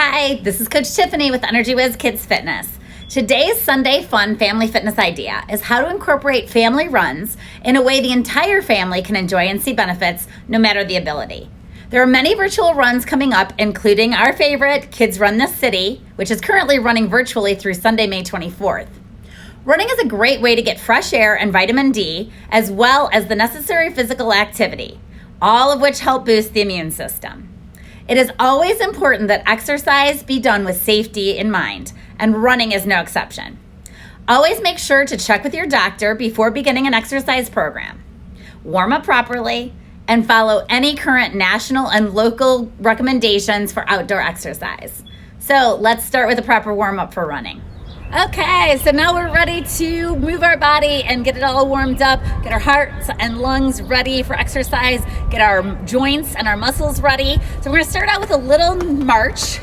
Hi, this is Coach Tiffany with enerGEEwhizz Kids Fitness. Today's Sunday fun family fitness idea is how to incorporate family runs in a way the entire family can enjoy and see benefits no matter the ability. There are many virtual runs coming up, including our favorite, Kids Run This City, which is currently running virtually through Sunday, May 24th. Running is a great way to get fresh air and vitamin D, as well as the necessary physical activity, all of which help boost the immune system. It is always important that exercise be done with safety in mind, and running is no exception. Always make sure to check with your doctor before beginning an exercise program. Warm up properly and follow any current national and local recommendations for outdoor exercise. So let's start with a proper warm up for running. Okay, so now we're ready to move our body and get it all warmed up, get our hearts and lungs ready for exercise, get our joints and our muscles ready. So we're gonna start out with a little march.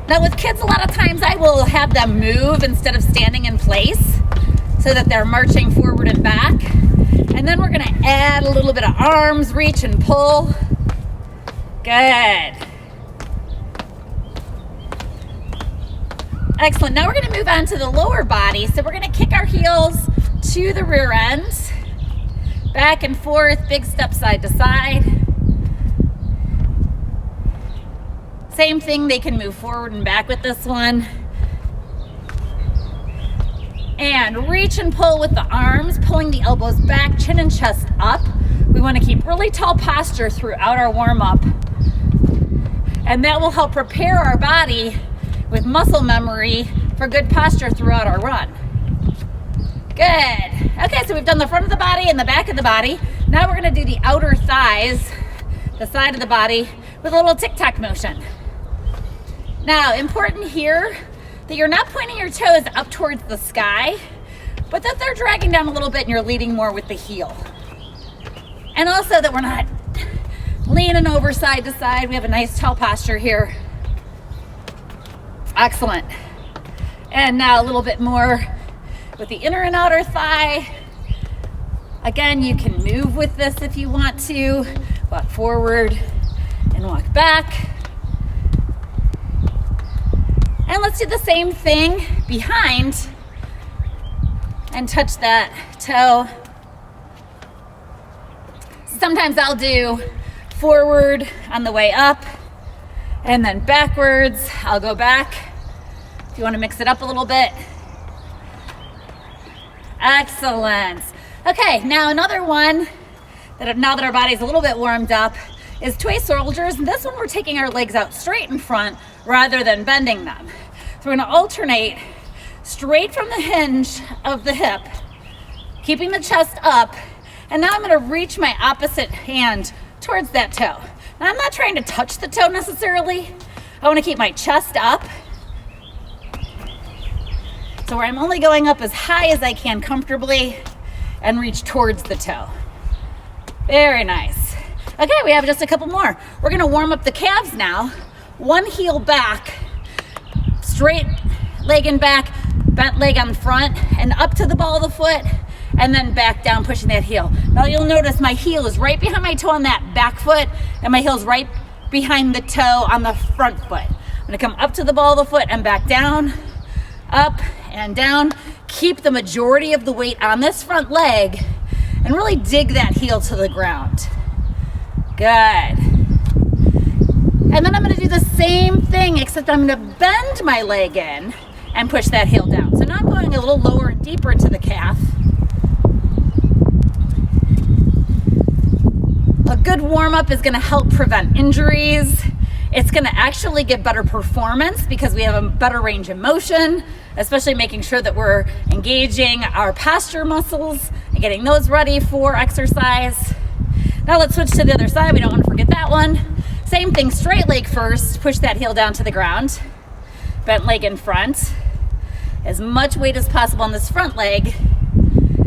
Now with kids, a lot of times I will have them move instead of standing in place so that they're marching forward and back. And then we're gonna add a little bit of arms, reach and pull. Good. Excellent. Now we're going to move on to the lower body. So we're going to kick our heels to the rear end, back and forth, big step side to side. Same thing, they can move forward and back with this one. And reach and pull with the arms, pulling the elbows back, chin and chest up. We want to keep really tall posture throughout our warm up. And that will help prepare our body with muscle memory for good posture throughout our run. Good. Okay, so we've done the front of the body and the back of the body. Now we're gonna do the outer thighs, the side of the body, with a little tic-tac motion. Now, important here that you're not pointing your toes up towards the sky, but that they're dragging down a little bit and you're leading more with the heel. And also that we're not leaning over side to side. We have a nice tall posture here. Excellent. And now a little bit more with the inner and outer thigh. Again, you can move with this if you want to. Walk forward and walk back. And let's do the same thing behind and touch that toe. Sometimes I'll do forward on the way up and then backwards. I'll go back. If you want to mix it up a little bit. Excellent. Okay, now another one that now that our body's a little bit warmed up is toy soldiers. And this one we're taking our legs out straight in front rather than bending them. So we're going to alternate straight from the hinge of the hip, keeping the chest up. And now I'm going to reach my opposite hand towards that toe. Now I'm not trying to touch the toe necessarily. I want to keep my chest up. So where I'm only going up as high as I can comfortably and reach towards the toe. Very nice. Okay, we have just a couple more. We're gonna warm up the calves now. One heel back, straight leg and back, bent leg on front, and up to the ball of the foot, and then back down, pushing that heel. Now you'll notice my heel is right behind my toe on that back foot, and my heel's right behind the toe on the front foot. I'm gonna come up to the ball of the foot and back down, up and down. Keep the majority of the weight on this front leg and really dig that heel to the ground. Good. And then I'm gonna do the same thing, except I'm gonna bend my leg in and push that heel down. So now I'm going a little lower and deeper into the calf. A good warm-up is gonna help prevent injuries. It's gonna actually give better performance because we have a better range of motion, especially making sure that we're engaging our posture muscles and getting those ready for exercise. Now let's switch to the other side. We don't wanna forget that one. Same thing, straight leg first, push that heel down to the ground. Bent leg in front. As much weight as possible on this front leg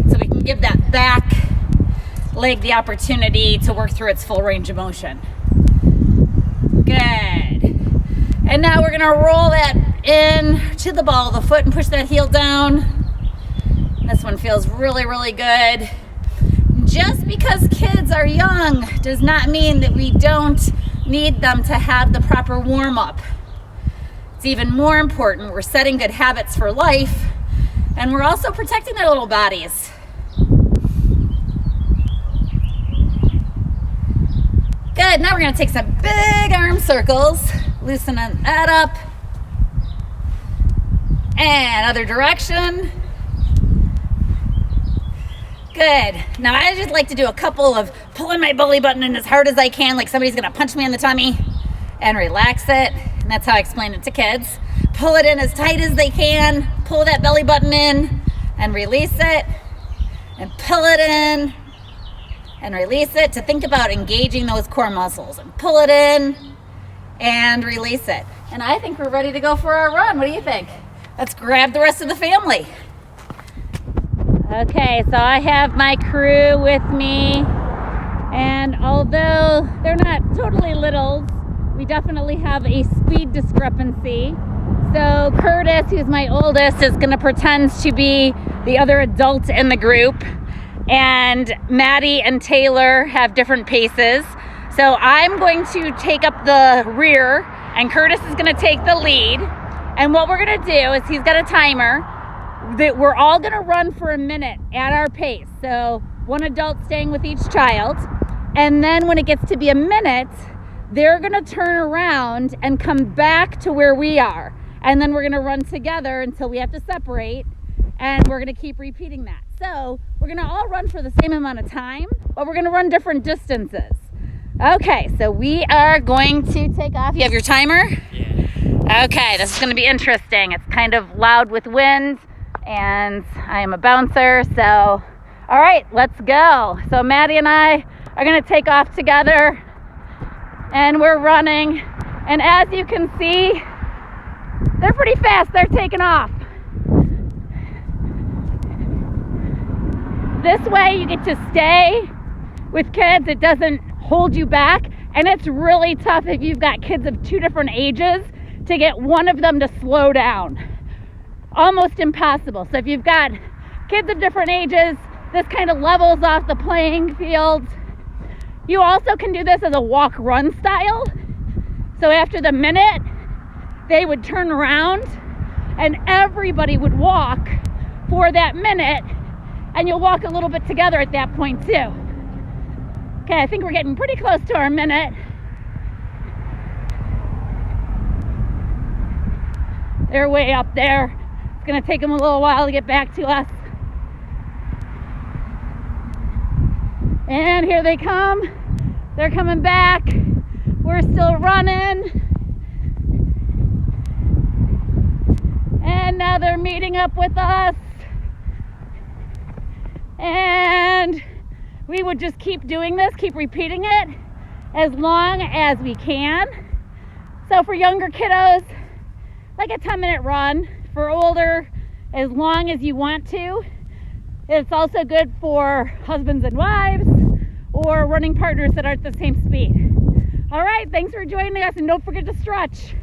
so we can give that back leg the opportunity to work through its full range of motion. Good. And now we're gonna roll that in to the ball of the foot and push that heel down. This one feels really, really good. Just because kids are young does not mean that we don't need them to have the proper warm-up. It's even more important, we're setting good habits for life, and we're also protecting their little bodies. Good, now we're gonna take some big arm circles, loosening that up. And other direction. Good. Now I just like to do a couple of pulling my belly button in as hard as I can, like somebody's gonna punch me in the tummy, and relax it. And that's how I explain it to kids. Pull it in as tight as they can, pull that belly button in, and release it, and pull it in, and release it, to think about engaging those core muscles, and pull it in, and release it. And I think we're ready to go for our run. What do you think? Let's grab the rest of the family. Okay, so I have my crew with me, and although they're not totally littles, we definitely have a speed discrepancy. So Curtis, who's my oldest, is gonna pretend to be the other adult in the group, and Maddie and Taylor have different paces. So I'm going to take up the rear, and Curtis is gonna take the lead. And what we're gonna do is, he's got a timer that we're all gonna run for a minute at our pace. So one adult staying with each child. And then when it gets to be a minute, they're gonna turn around and come back to where we are. And then we're gonna run together until we have to separate. And we're gonna keep repeating that. So we're gonna all run for the same amount of time, but we're gonna run different distances. Okay, so we are going to take off. You have your timer? Yeah. Okay, this is going to be interesting. It's kind of loud with wind, and I am a bouncer, so all right, let's go. So Maddie and I are going to take off together, and we're running, and as you can see, they're pretty fast. They're taking off. This way you get to stay with kids. It doesn't hold you back, and it's really tough if you've got kids of two different ages to get one of them to slow down. Almost impossible. So if you've got kids of different ages, this kind of levels off the playing field. You also can do this as a walk-run style. So after the minute, they would turn around and everybody would walk for that minute, and you'll walk a little bit together at that point too. Okay, I think we're getting pretty close to our minute. They're way up there. It's gonna take them a little while to get back to us. And here they come. They're coming back. We're still running. And now they're meeting up with us. And we would just keep doing this, keep repeating it as long as we can. So for younger kiddos, like a 10-minute run. For older, as long as you want to. It's also good for husbands and wives or running partners that are at the same speed. All right, thanks for joining us, and don't forget to stretch.